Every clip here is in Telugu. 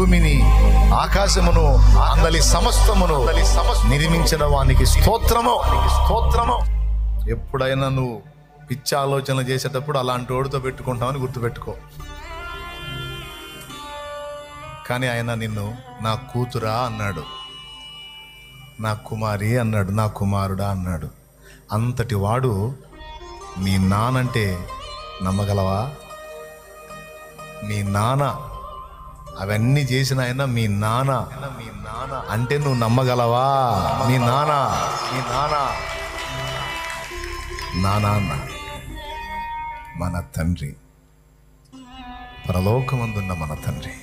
భూమిని ఆకాశమును అందలి సమస్తమును నిర్మించిన వానికి స్తోత్రము. ఎప్పుడైనా నువ్వు పిచ్చి ఆలోచనలు చేసేటప్పుడు అలాంటి ఓడితో పెట్టుకుంటామని గుర్తుపెట్టుకో. కానీ ఆయన నిన్ను నా కూతురా అన్నాడు, నా కుమారి అన్నాడు, నా కుమారుడా అన్నాడు. అంతటి వాడు మీ నానంటే నమ్మగలవా? మీ నాన్న అవన్నీ చేసిన ఆయన మీ నాన్న అంటే నువ్వు నమ్మగలవా? మీ నాన్న నాన్న మన తండ్రి, పరలోకమందున్న మన తండ్రి.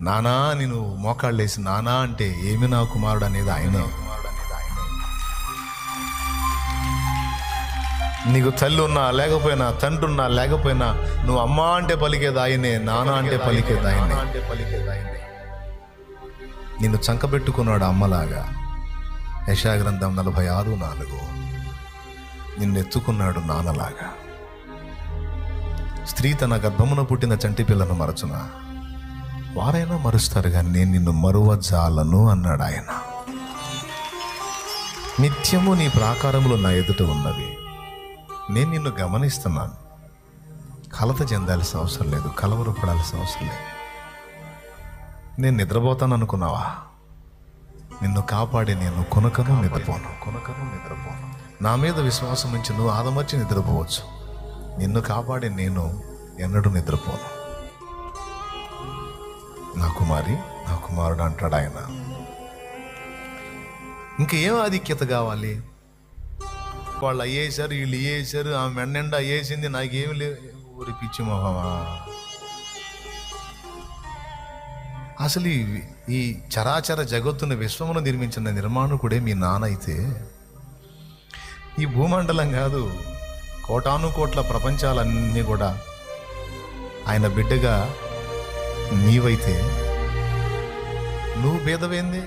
నానా అని నువ్వు మోకాళ్ళేసి నానా అంటే ఏమి నా కుమారుడు అనేది ఆయనే. నీకు తల్లి ఉన్నా లేకపోయినా, తండ్రి ఉన్నా లేకపోయినా, నువ్వు అమ్మ అంటే పలికేది ఆయనే, నాన్న అంటే పలికేది ఆయనే. నిన్ను చంకబెట్టుకున్నాడు అమ్మలాగా. యెషయా గ్రంథం 46:4. నిన్ను ఎత్తుకున్నాడు నాన్నలాగా. స్త్రీ తన గర్భమున పుట్టిన చంటి పిల్లను మరచునా? వారైనా మరుస్తారు కానీ నేను నిన్ను మరువజాలను అన్నాడు ఆయన. నిత్యము నీ ప్రాకారములు నా ఎదుట ఉన్నవి. నేను నిన్ను గమనిస్తున్నాను. కలత చెందాల్సిన అవసరం లేదు, కలవరపడాల్సిన అవసరం లేదు. నేను నిద్రపోతాను అనుకున్నావా? నిన్ను కాపాడి నేను కొనకను నిద్రపోను. నా మీద విశ్వాసం ఉంచి నువ్వు ఆదమర్చి నిద్రపోవచ్చు. నిన్ను కాపాడి నేను ఎన్నడూ నిద్రపోను. నా కుమారి, నా కుమారుడు అంటాడు ఆయన. ఇంకేం ఆధిక్యత కావాలి? వాళ్ళు అయ్యేసారు, వీళ్ళు అయ్యేసారు, ఆమె మెండెండా అయ్యేసింది, నాకేమి లేవు. ఊరి పిచ్చి మొహమా! అసలు ఈ చరాచర జగత్తును విశ్వమును నిర్మించిన నిర్మాణకుడే మీ నాన్న అయితే, ఈ భూమండలం కాదు, కోటాను కోట్ల ప్రపంచాలన్నీ కూడా ఆయన బిడ్డగా నీవైతే నువ్వు భేదమేంది?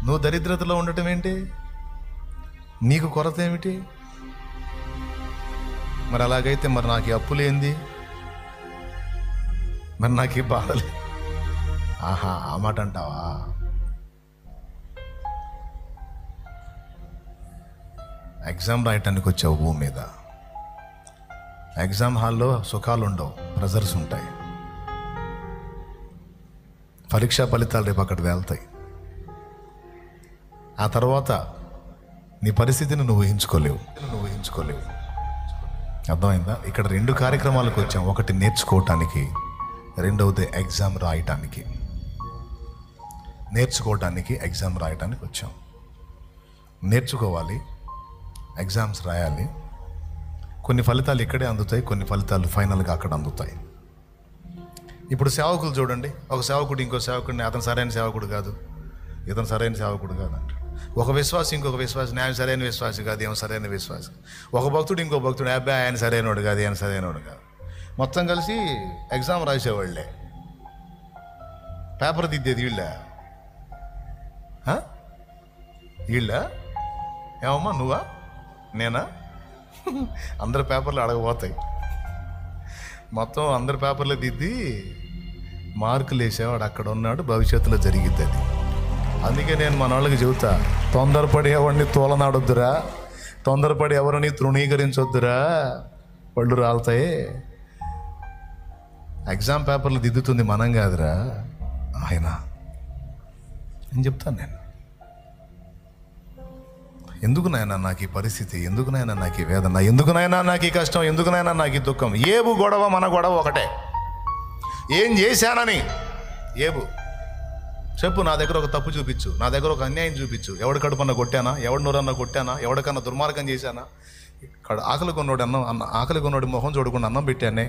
నువ్వు దరిద్రతలో ఉండటం ఏంటి? నీకు కొరత ఏమిటి? మరి అలాగైతే మరి నాకు అప్పులేంది? మరి నాకు బాధలే? ఆహా, ఆ మాట అంటావా? ఎగ్జామ్ రాయటానికి వచ్చావు భూమి మీద. ఎగ్జామ్ హాల్లో సుఖాలు ఉండవు, ప్రెజర్స్ ఉంటాయి. పరీక్షా ఫలితాలు రేపు అక్కడ వెళ్తాయి. ఆ తర్వాత నీ పరిస్థితిని నువ్వు ఊహించుకోలేవు. అర్థమైందా? ఇక్కడ 2 కార్యక్రమాలకు వచ్చాం. ఒకటి నేర్చుకోవటానికి, రెండవది ఎగ్జామ్ రాయటానికి. నేర్చుకోవటానికి, ఎగ్జామ్ రాయటానికి వచ్చాం. నేర్చుకోవాలి, ఎగ్జామ్స్ రాయాలి. కొన్ని ఫలితాలు ఇక్కడే అందుతాయి, కొన్ని ఫలితాలు ఫైనల్గా అక్కడ అందుతాయి. ఇప్పుడు సేవకులు చూడండి, ఒక సేవకుడు ఇంకో సేవకుడిని అతను సరైన సేవకుడు కాదు, ఇతను సరైన సేవకుడు కాదు అంటారు. ఒక విశ్వాసి ఇంకొక విశ్వాసి, ఆయన సరైన విశ్వాసి కాదు, ఏమో సరైన విశ్వాసి. ఒక భక్తుడు ఇంకో భక్తుడు, అబ్బాయి ఆయన సరైనోడు కాదు, ఆయన సరైనోడు కాదు. మొత్తం కలిసి ఎగ్జామ్ రాసేవాళ్ళే. పేపర్ దిద్దేది వీళ్ళ ఏమమ్మా, నువ్వా నేనా? అందరు పేపర్లు అడగబోతాయి. మొత్తం అందరి పేపర్లు దిద్ది మార్కులు వేసేవాడు అక్కడ ఉన్నాడు, భవిష్యత్తులో జరిగిద్ది అది. అందుకే నేను మన వాళ్ళకి చెబుతా, తొందరపడి ఎవరిని తోలనాడొద్దురా, తొందరపడి ఎవరిని తృణీకరించొద్దురా, పళ్ళు రాలుతాయి. ఎగ్జామ్ పేపర్లు దిద్దుతుంది మనం కాదురా, ఆయన. నేను చెప్తాను, నేను ఎందుకు నాయనా నాకు ఈ పరిస్థితి, ఎందుకు నాయనా నాకు ఈ వేదన, ఎందుకు నాయనా నాకు ఈ కష్టం, ఎందుకు నాయనా నాకు ఈ దుఃఖం? ఏబు గొడవ మన గొడవ ఒకటే. ఏం చేశానని ఏబు చెప్పు, నా దగ్గర ఒక తప్పు చూపించు, నా దగ్గర ఒక అన్యాయం చూపించు. ఎవడి కడుపన్నా కొట్టానా, ఎవడి నోరన్నా కొట్టానా, ఎవడికన్నా దుర్మార్గం చేశానా? ఆకలి కొన్నోడు ఆకలి కొన్నోడి మొహం చూడకుండా అన్నం పెట్టానే,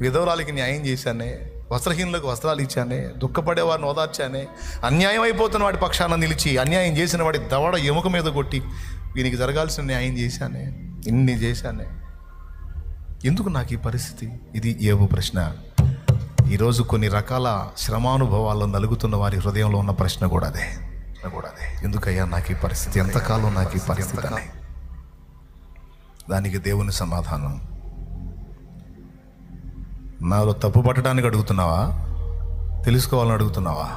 విధవరాలకి న్యాయం చేశానే, వస్త్రహీనులకు వస్త్రాలు ఇచ్చానే, దుఃఖపడే వారిని ఓదార్చానే, అన్యాయం అయిపోతున్న వాడి పక్షాన నిలిచి అన్యాయం చేసిన వాడి దవడ ఎముక మీద కొట్టి వీనికి జరగాల్సిన న్యాయం చేశానే, ఇన్ని చేశానే. ఎందుకు నాకు ఈ పరిస్థితి? ఇది ఏవో ప్రశ్న. ఈరోజు కొన్ని రకాల శ్రమానుభవాల్లో నలుగుతున్న వారి హృదయంలో ఉన్న ప్రశ్న కూడా అదే. ఎందుకయ్యా నాకు ఈ పరిస్థితి, ఎంతకాలం నాకు ఈ పరిస్థితి అని. దానికి దేవుని సమాధానం, నాలో తప్పు పట్టడానికి అడుగుతున్నావా? తెలుసుకోవాలని అడుగుతున్నావా?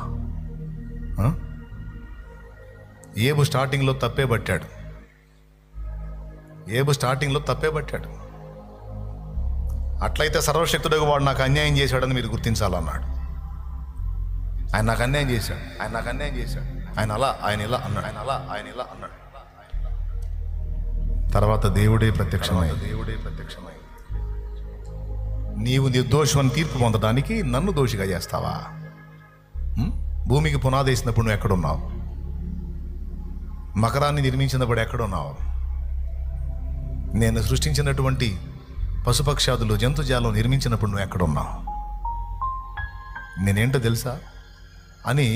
ఏబు స్టార్టింగ్లో తప్పే పట్టాడు. అట్లయితే సర్వశక్తుడిగా వాడు నాకు అన్యాయం చేశాడని మీరు గుర్తించాలన్నాడు. ఆయన నాకు అన్యాయం చేశాడు, ఆయన అలా, ఆయన ఇలా అన్నాడు. తర్వాత దేవుడే ప్రత్యక్షమై నీవు నిర్దోషం అని తీర్పు పొందడానికి నన్ను దోషిగా చేస్తావా? భూమికి పునాది వేసినప్పుడు నువ్వు ఎక్కడున్నావు? మకరాన్ని నిర్మించినప్పుడు ఎక్కడున్నావు? నేను సృష్టించినటువంటి పశుపక్షాదులు జంతుజాలం నిర్మించినప్పుడు నువ్వు ఎక్కడున్నావు? నేనేంటో తెలుసా అని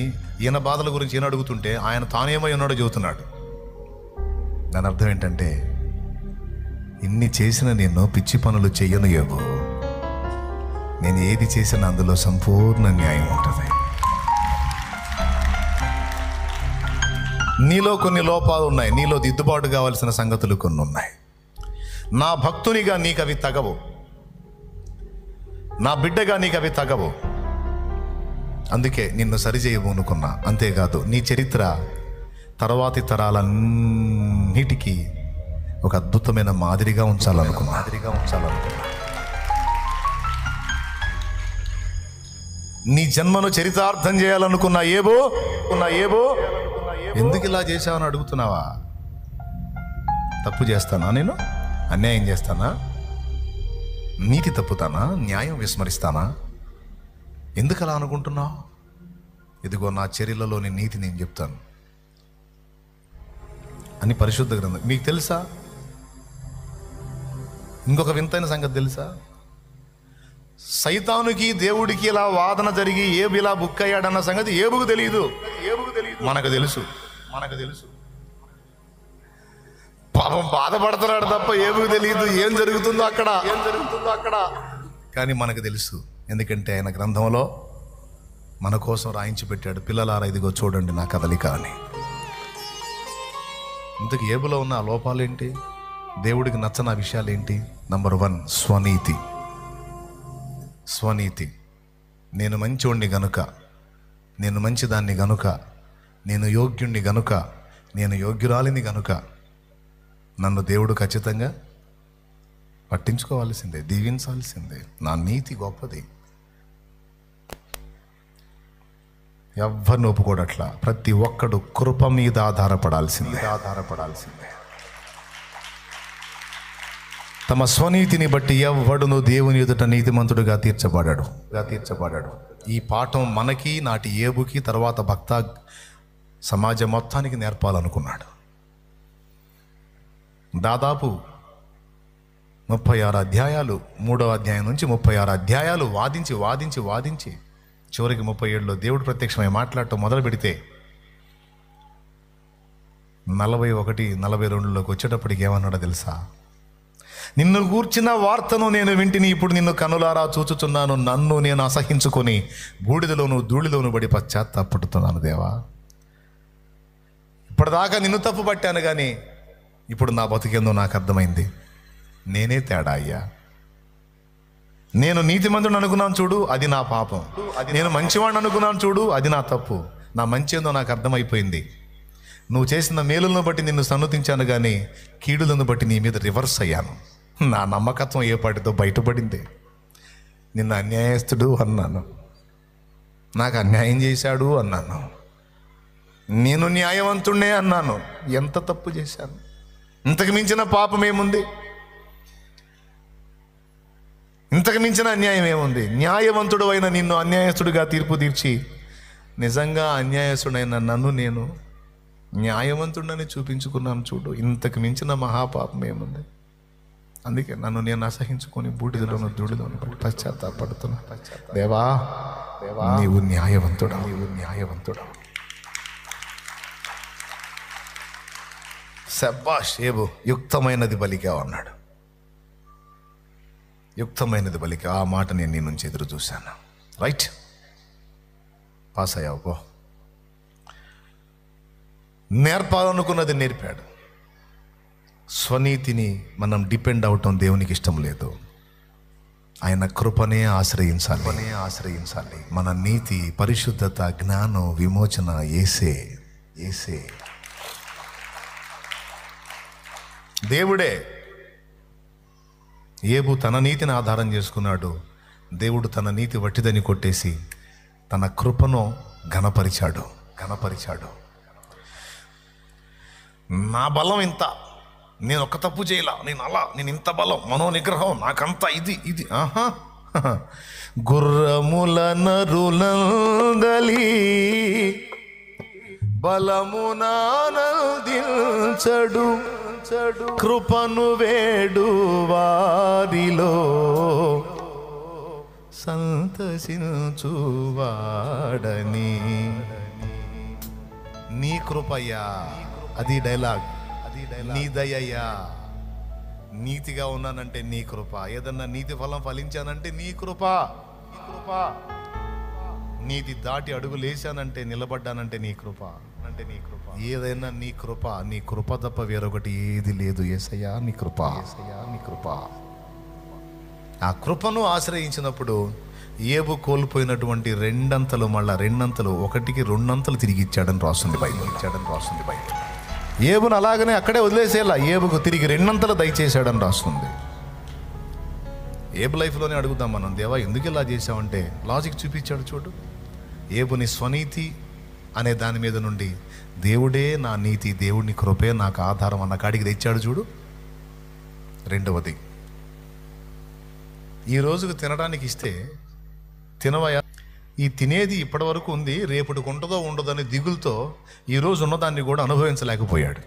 ఈయన బాధల గురించి ఈయన అడుగుతుంటే ఆయన తానేమై ఉన్నాడో చెబుతున్నాడు. దాని అర్థం ఏంటంటే, ఇన్ని చేసిన నేను పిచ్చి పనులు చెయ్యను యోబు. నేను ఏది చేసినా అందులో సంపూర్ణ న్యాయం ఉంటుంది. నీలో కొన్ని లోపాలు ఉన్నాయి, నీలో దిద్దుబాటు కావాల్సిన సంగతులు కొన్ని ఉన్నాయి. నా భక్తునిగా నీకు అవి తగవు, నా బిడ్డగా నీకు అవి తగవు. అందుకే నిన్ను సరిచేయబోనుకున్నా. అంతేకాదు, నీ చరిత్ర తర్వాతి తరాలన్నిటికీ ఒక అద్భుతమైన మాదిరిగా ఉంచాలనుకున్నా. నీ జన్మను చరితార్థం చేయాలనుకున్న ఏబో ఎందుకు ఇలా చేశావని అడుగుతున్నావా? తప్పు చేస్తానా? నేను అన్యాయం చేస్తానా? నీతి తప్పుతానా? న్యాయం విస్మరిస్తానా? ఎందుకు అలా అనుకుంటున్నావు? ఇదిగో నా చర్యలలోని నీతి నేను చెప్తాను అని పరిశుద్ధ గ్రంథం. మీకు తెలుసా ఇంకొక వింతైన సంగతి తెలుసా? సైతానుకి దేవుడికి ఇలా వాదన జరిగి ఏబు ఇలా బుక్ అయ్యాడన్న సంగతి ఏబుకు తెలియదు. మనకు తెలుసు. పాపం బాధపడుతున్నాడు తప్ప ఏబుకు తెలియదు ఏం జరుగుతుందో అక్కడ. కానీ మనకు తెలుసు, ఎందుకంటే ఆయన గ్రంథంలో మన కోసం రాయించి పెట్టాడు. పిల్లలారా ఇదిగో చూడండి నా కదలిక అని. ఇంతకు ఏబులో ఉన్న ఆ లోపాలేంటి? దేవుడికి నచ్చని విషయాలు ఏంటి? నంబర్ 1, స్వనీతి. నేను మంచోడిని గనుక, నేను మంచిదాన్ని గనుక, నేను యోగ్యుణ్ణి గనుక, నేను యోగ్యురాలిని గనుక నన్ను దేవుడు ఖచ్చితంగా పట్టించుకోవాల్సిందే, దీవించాల్సిందే. నా నీతి గొప్పది. ఎవ్వరిని ఒప్పుకోడట్లా. ప్రతి ఒక్కడు కృప మీద ఆధారపడాల్సిందే. తమ స్వనీతిని బట్టి ఎవ్వడును దేవుని ఎదుట నీతిమంతుడుగా తీర్చబడాడు. ఈ పాఠం మనకి, నాటి ఏబుకి, తర్వాత భక్త సమాజం మొత్తానికి నేర్పాలనుకున్నాడు. దాదాపు 36 అధ్యాయాలు, 3వ అధ్యాయం నుంచి 36 అధ్యాయాలు వాదించి చివరికి 37లో దేవుడు ప్రత్యక్షమై మాట్లాడటం మొదలు పెడితే 41, 42లోకి వచ్చేటప్పటికి ఏమన్నాడో తెలుసా? నిన్ను గూర్చిన వార్తను నేను వింటిని, ఇప్పుడు నిన్ను కనులారా చూచుచున్నాను. నన్ను నేను అసహించుకొని బూడిదలోను ధూళిలోను పడి పశ్చాత్తాపడుతున్నాను. దేవా, ఇప్పటిదాకా నిన్ను తప్పు పట్టాను, కానీ ఇప్పుడు నా బతుకేందో నాకు అర్థమైంది. నేనే తేడా అయ్యా. నేను నీతిమంతుడు అనుకున్నాను చూడు, అది నా పాపం. నేను మంచివాడిని అనుకున్నాను చూడు, అది నా తప్పు. నా మంచి ఏందో నాకు అర్థమైపోయింది. నువ్వు చేసిన మేలులను బట్టి నిన్ను సన్నతించాను, కానీ కీడులను బట్టి నీ మీద రివర్స్ అయ్యాను. నా నమ్మకత్వం ఏ పాటితో బయటపడింది. నిన్ను అన్యాయస్తుడు అన్నాను, నాకు అన్యాయం చేశాడు అన్నాను, నేను న్యాయవంతుణ్ణే అన్నాను. ఎంత తప్పు చేశాను? ఇంతకు మించిన పాపం ఏముంది? ఇంతకు మించిన అన్యాయం ఏముంది? న్యాయవంతుడు అయిన నిన్ను అన్యాయస్తుడిగా తీర్పు తీర్చి నిజంగా అన్యాయస్తుడైన నన్ను నేను న్యాయవంతుడని చూపించుకున్నాను చూడు. ఇంతకు మించిన మహాపాపం ఏముంది? అందుకే నన్ను నేను అసహించుకొని బూడిదలోను ధూళిలోను పడి పశ్చాత్తాపడుతున్నా. దేవా, నీవు న్యాయవంతుడా. శబ్బాష్ ఏబు, యుక్తమైనది బలికావు అన్నాడు. యుక్తమైనది బలిక. ఆ మాట నేను నీ నుంచి ఎదురు చూశాను. రైట్, పాస్ అయ్యావు పో. నేర్పాలనుకున్నది నేర్పాడు. స్వనీతిని మనం డిపెండ్ అవటం దేవునికి ఇష్టం లేదు. ఆయన కృపనే ఆశ్రయించాలి. మన నీతి, పరిశుద్ధత, జ్ఞానం, విమోచన యేసే. దేవుడే. ఏబు తన నీతిని ఆధారం చేసుకున్నాడు. దేవుడు తన నీతి వట్టిదని కొట్టేసి తన కృపను ఘనపరిచాడు. నా బలం ఇంత, నేను ఒక్క తప్పు చేయలా, నేను ఇంత బలం, మనోనిగ్రహం నాకంతా, ఇది గుర్రముల నరులందలి బలమునానందించడు, కృపను వేడు వారిలో సంతసించువాడని. నీ కృపయ్యా, అది డైలాగ్. నీ దయ్యా, నీతిగా ఉన్నానంటే నీ కృప, ఏదన్నా నీతి ఫలం ఫలించానంటే నీ కృప. నీతి దాటి అడుగులేశానంటే, నిలబడ్డానంటే నీ కృప. ఏదైనా నీ కృప తప్ప వేరొకటి ఏది లేదు. యేసయ్యా నీ కృప. ఆ కృపను ఆశ్రయించినప్పుడు ఏబు కోల్పోయినటువంటి రెండంతలు, ఒకటికి రెండంతలు తిరిగి ఇచ్చాడని రాస్తుంది బైబిల్. ఏబును అలాగనే అక్కడే వదిలేసేలా, ఏబుకు తిరిగి రెండంతలు దయచేశాడని రాస్తుంది. ఏబు లైఫ్లోనే అడుగుదాం మనం, దేవా ఎందుకు ఇలా చేశావంటే లాజిక్ చూపించాడు చూడు. ఏబుని స్వనీతి అనే దాని మీద నుండి దేవుడే నా నీతి, దేవుడిని కృపే నాకు ఆధారం అన్న కాడికి తెచ్చాడు చూడు. రెండవది, ఈ రోజుకు తినడానికి ఇస్తే తినవయా, ఈ తినేది ఇప్పటి వరకు ఉంది, రేపటికి ఉంటుందో ఉండదని దిగులతో ఈరోజు ఉన్నదాన్ని కూడా అనుభవించలేకపోయాడు.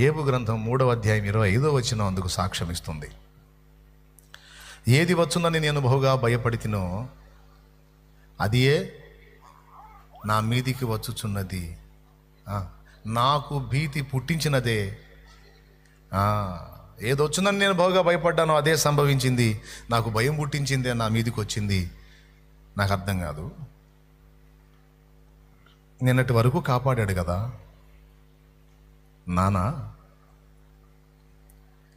ఏబు గ్రంథం 3వ అధ్యాయం 25వ వచనం అందుకు సాక్ష్యం ఇస్తుంది. ఏది వచ్చునని నేను బహుగా భయపడితినో అదియే నా మీదికి వచ్చుచున్నది, నాకు భీతి పుట్టించినదే. ఏదొచ్చునని నేను బహుగా భయపడ్డానో అదే సంభవించింది, నాకు భయం పుట్టించిందే నా మీదికి వచ్చింది. నాకు అర్థం కాదు. నిన్నటి వరకు కాపాడాడు కదా నానా,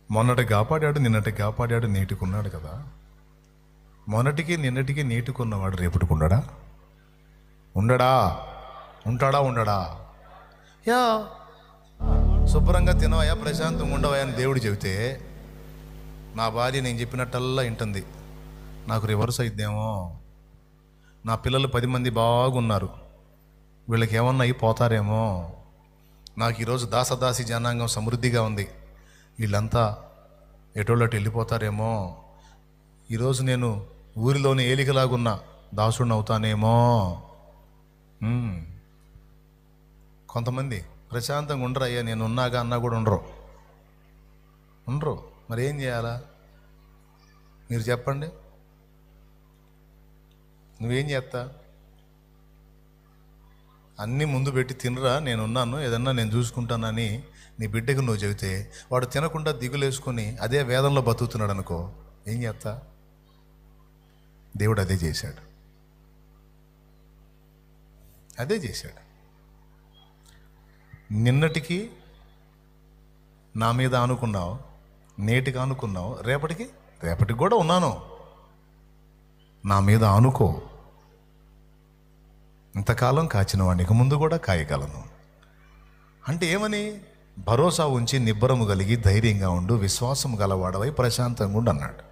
మొన్నటి కాపాడాడు, నిన్నటి కాపాడాడు, నేటికున్నాడు కదా. మొన్నటికి నిన్నటికి నేటికున్నవాడు రేపుటికున్నాడా? ఉంటాడా? యా, శుభ్రంగా తినవయా, ప్రశాంతంగా ఉండవయా అని దేవుడు చెబితే నా భార్య నేను చెప్పినట్టల్లా వింటుంది. నాకు రివర్స్ అయిద్దేమో, నా పిల్లలు 10 మంది బాగున్నారు, వీళ్ళకి ఏమన్నా అయిపోతారేమో, నాకు ఈరోజు దాసదాసి జనాంగం సమృద్ధిగా ఉంది, వీళ్ళంతా ఎటోళ్ళటి వెళ్ళిపోతారేమో, ఈరోజు నేను ఊరిలోని ఏలికలాగున్న దాసుడిని అవుతానేమో. కొంతమంది ప్రశాంతంగా ఉండరు, అయ్యా నేను ఉన్నాగా అన్నా కూడా ఉండరు. మరి ఏం చేయాలా మీరు చెప్పండి? నువ్వేం చేస్తా? అన్నీ ముందు పెట్టి తినరా, నేనున్నాను, ఏదన్నా నేను చూసుకుంటానని నీ బిడ్డకు నువ్వు చెబితే వాడు తినకుండా దిగులేసుకొని అదే వేదంలో బతుకుతున్నాడు అనుకో, ఏం చేస్తా? దేవుడు అదే చేశాడు. నిన్నటికి నా మీద ఆనుకున్నావు, నేటికి ఆనుకున్నావు, రేపటికి కూడా ఉన్నాను, నా మీద ఆనుకో. ఇంతకాలం కాచిన వాడికి ముందు కూడా కాయగలను అంటే ఏమని? భరోసా ఉంచి నిబ్బరము కలిగి ధైర్యంగా ఉండు, విశ్వాసము గలవాడవై ప్రశాంతంగా ఉండు అన్నాడు.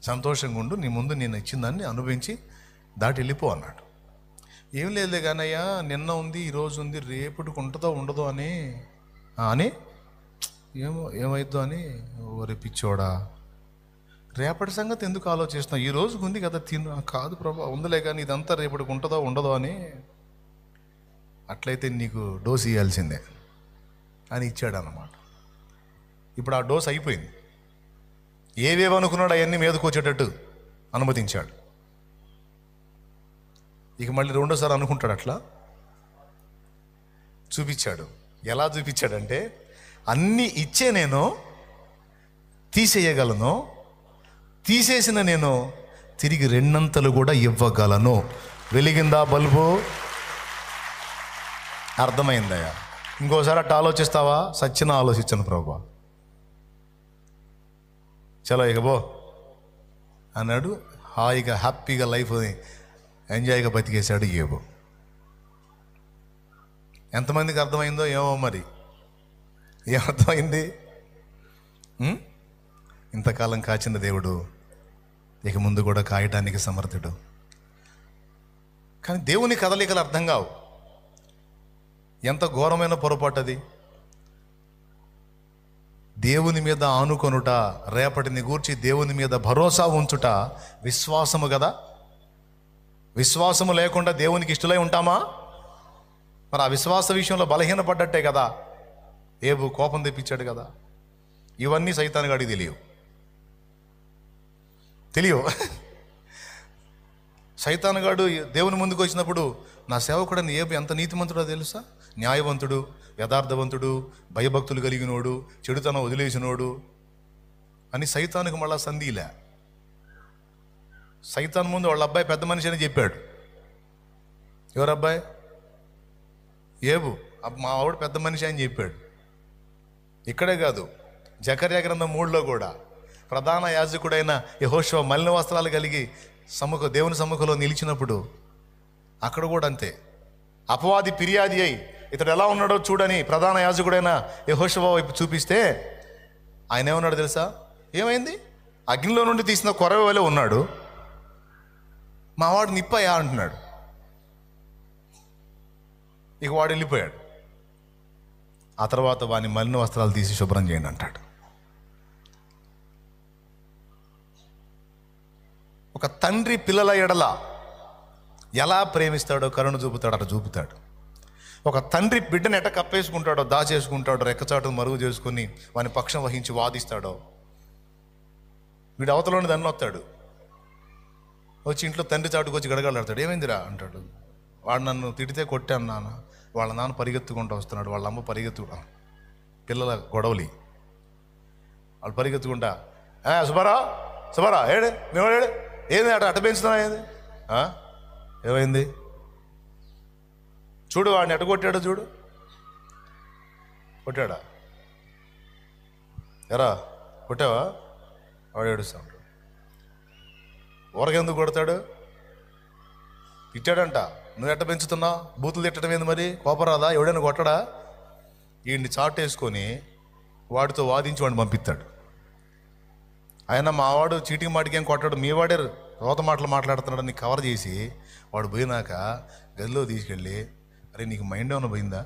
సంతోషంగా ఉండు, నీ ముందు నేను ఇచ్చిందాన్ని అనుభవించి దాటి వెళ్ళిపో అన్నాడు. ఏం లేదులే కానయ్యా, నిన్న ఉంది, ఈరోజు ఉంది, రేపటికి ఉంటుందో ఉండదో అని ఏమైద్దో అని. ఓరి పిచ్చోడా, రేపటి సంగతి ఎందుకు ఆలోచిస్తున్నావు? ఈ రోజుకు ఉంది కదా తిను. కాదు ప్రభా, ఉందిలే కానీ ఇదంతా రేపటికి ఉంటుందో ఉండదో అని. అట్లయితే నీకు డోసు ఇవ్వాల్సిందే అని ఇచ్చాడు అన్నమాట. ఇప్పుడు ఆ డోసు అయిపోయింది. ఏవేవనుకున్నాడు అవన్నీ మీదకు వచ్చేటట్టు అనుమతించాడు. ఇక మళ్ళీ రెండోసారి అనుకుంటాడు. అట్లా చూపించాడు. ఎలా చూపించాడంటే, అన్నీ ఇచ్చే నేను తీసేయగలను, తీసేసిన నేను తిరిగి రెండంతలు కూడా ఇవ్వగలను. వెలిగిందా బల్బు? అర్థమైందయ్యా? ఇంకోసారి అట్లా ఆలోచిస్తావా? సచ్చిన ఆలోచించను ప్రభా, చలో ఇక పో అన్నాడు. హాయిగా హ్యాపీగా లైఫ్ ఎంజాయ్గా బతికేశాడు ఏబు. ఎంతమందికి అర్థమైందో ఏమో మరి. ఏమర్థమైంది? ఇంతకాలం కాచిన దేవుడు ఇక ముందు కూడా కాయటానికి సమర్థుడు. కానీ దేవుని కదలికలు అర్థం కావు. ఎంత ఘోరమైన పొరపాటు అది. దేవుని మీద ఆనుకొనుట, రేపటిని గూర్చి దేవుని మీద భరోసా ఉంచుట విశ్వాసము కదా. విశ్వాసము లేకుండా దేవునికి ఇష్టలై ఉంటామా? మరి ఆ విశ్వాస విషయంలో బలహీనపడ్డట్టే కదా. ఏబు కోపం తెప్పించాడు కదా. ఇవన్నీ సైతాను గాడికి తెలియవు. సైతాను గాడు దేవుని ముందుకు వచ్చినప్పుడు నా సేవకుడని ఏబు ఎంత నీతిమంతుడో తెలుసా? న్యాయవంతుడు, యథార్థవంతుడు, భయభక్తులు కలిగినోడు, చెడుతనం వదిలేసినోడు అని సైతానుకు మళ్ళా సంధిలే. సైతాన్ ముందు వాళ్ళ అబ్బాయి పెద్ద మనిషి అని చెప్పాడు. ఎవరు అబ్బాయి? ఏబు. మా ఆవిడ పెద్ద మనిషి అని చెప్పాడు. ఇక్కడే కాదు, జకర్యా గ్రంథం 3లో కూడా ప్రధాన యాజకుడైన యెహోషువ మలిన వస్త్రాలు కలిగి దేవుని సమ్ముఖంలో నిలిచినప్పుడు అక్కడ కూడా అంతే. అపవాది ఫిర్యాది అయి ఇతడు ఎలా ఉన్నాడో చూడని ప్రధాన యాజకుడైన యెహోషువ వైపు చూపిస్తే ఆయన ఏమన్నాడు తెలుసా? ఏమైంది? అగ్నిలో నుండి తీసిన కొరవ వలె ఉన్నాడు, మావాడు నిప్పయ్యా అంటున్నాడు. ఇక వాడు వెళ్ళిపోయాడు. ఆ తర్వాత వాని మలిన వస్త్రాలు తీసి శుభ్రం చేయండి అంటాడు. ఒక తండ్రి పిల్లల ఎడల ఎలా ప్రేమిస్తాడో, కరుణ చూపుతాడో అట్లా చూపుతాడు. ఒక తండ్రి బిడ్డను ఎట్ట కప్పేసుకుంటాడో, దాచేసుకుంటాడో, రెక్కచాటును మరుగు చేసుకుని వాని పక్షం వహించి వాదిస్తాడో, వీడు అవతలోని దాన్ని వస్తాడు. వచ్చి ఇంట్లో తండ్రి చాటుకు వచ్చి గడగలాడతాడు. ఏమైందిరా అంటాడు. వాడు నన్ను తిడితే కొట్టాను నాన్న. వాళ్ళ నాన్న పరిగెత్తుకుంటూ వస్తున్నాడు, వాళ్ళ అమ్మ పరిగెత్తుకుంటా, పిల్లల గొడవలి, వాళ్ళు పరిగెత్తుకుంటా సుబారా ఏడే మేము ఏడే ఏంది అట్ట పెంచుతున్నా ఏది ఏమైంది చూడు, వాడిని ఎట్ట కొట్టాడో చూడు. కొట్టాడా? ఎరా కొట్టావా? వాడు ఏడుస్తా ఉంటాడు. ఊరకెందుకు కొడతాడు? తిట్టాడంట. నువ్వు ఎట్ట పెంచుతున్నావు? బూతులు తిట్టడం ఏంది మరి? కోపరాదా? ఎవడైనా కొట్టడా? వీడిని చాటేసుకొని వాడితో వాదించి వాడిని పంపిస్తాడు. ఆయన మావాడు చీటికి మాటికి ఏం కొట్టాడు, మీ వాడే రోత మాటలు మాట్లాడుతున్నాడని కవర్ చేసి వాడు పోయినాక గదిలో తీసుకెళ్ళి, అరే నీకు మైండ్ ఏమైనా పోయిందా?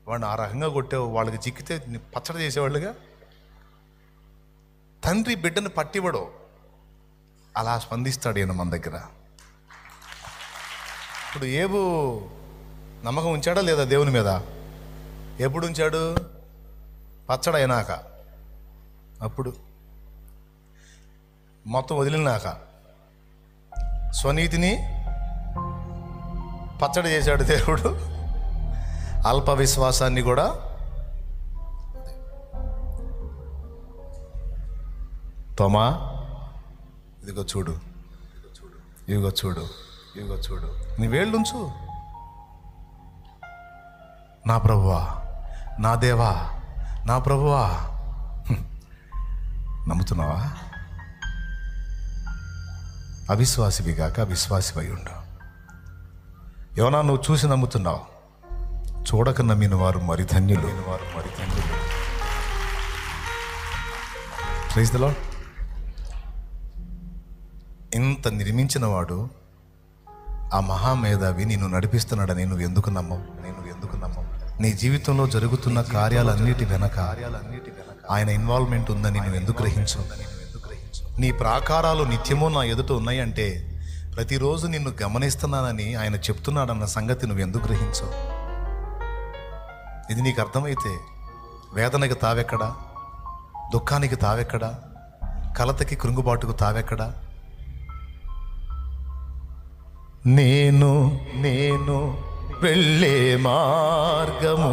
వాడిని ఆ రకంగా కొట్టావు, వాళ్ళకి చిక్కితే పచ్చడి చేసేవాళ్ళుగా. తండ్రి బిడ్డను పట్టివ్వడు, అలా స్పందిస్తాడు ఈయన మన దగ్గర. ఇప్పుడు ఏబు నమ్మకం ఉంచాడా లేదా దేవుని మీద? ఎప్పుడు ఉంచాడు? పచ్చడి అయినాక. అప్పుడు మొత్తం వదిలినాక స్వనీతిని పచ్చడి చేశాడు దేవుడు. అల్ప విశ్వాసాన్ని కూడా. తోమా ఇదిగో చూడు, ఇదిగో చూడు, ఇదిగో చూడు, నీ వేళ్ళుంచు. నా ప్రభువా, నా దేవా, నా ప్రభువా. నమ్ముతున్నావా? అవిశ్వాసివి కాక విశ్వాసివై ఉండు. యోనా నువ్వు చూసి నమ్ముతున్నావు, చూడక నమ్మిన వారు మరి ధన్యులు. Praise the lord. ఇంత నిర్మించిన వాడు, ఆ మహామేధావి నిన్ను నడిపిస్తున్నాడని నువ్వు ఎందుకు నమ్మవు? నీ జీవితంలో జరుగుతున్న కార్యాలన్నిటి వెనక ఆయన ఇన్వాల్వ్మెంట్ ఉందని నువ్వు ఎందుకు గ్రహించవు? నీ ప్రాకారాలు నిత్యమూ నా ఎదుట ఉన్నాయంటే ప్రతిరోజు నిన్ను గమనిస్తున్నానని ఆయన చెప్తున్నాడన్న సంగతి నువ్వు ఎందుకు గ్రహించవు? ఇది నీకు అర్థమైతే వేదనకి తావెక్కడా, దుఃఖానికి తావెక్కడా, కలతకి కృంగుబాటుకు తావెక్కడా? నేను వెళ్ళే మార్గము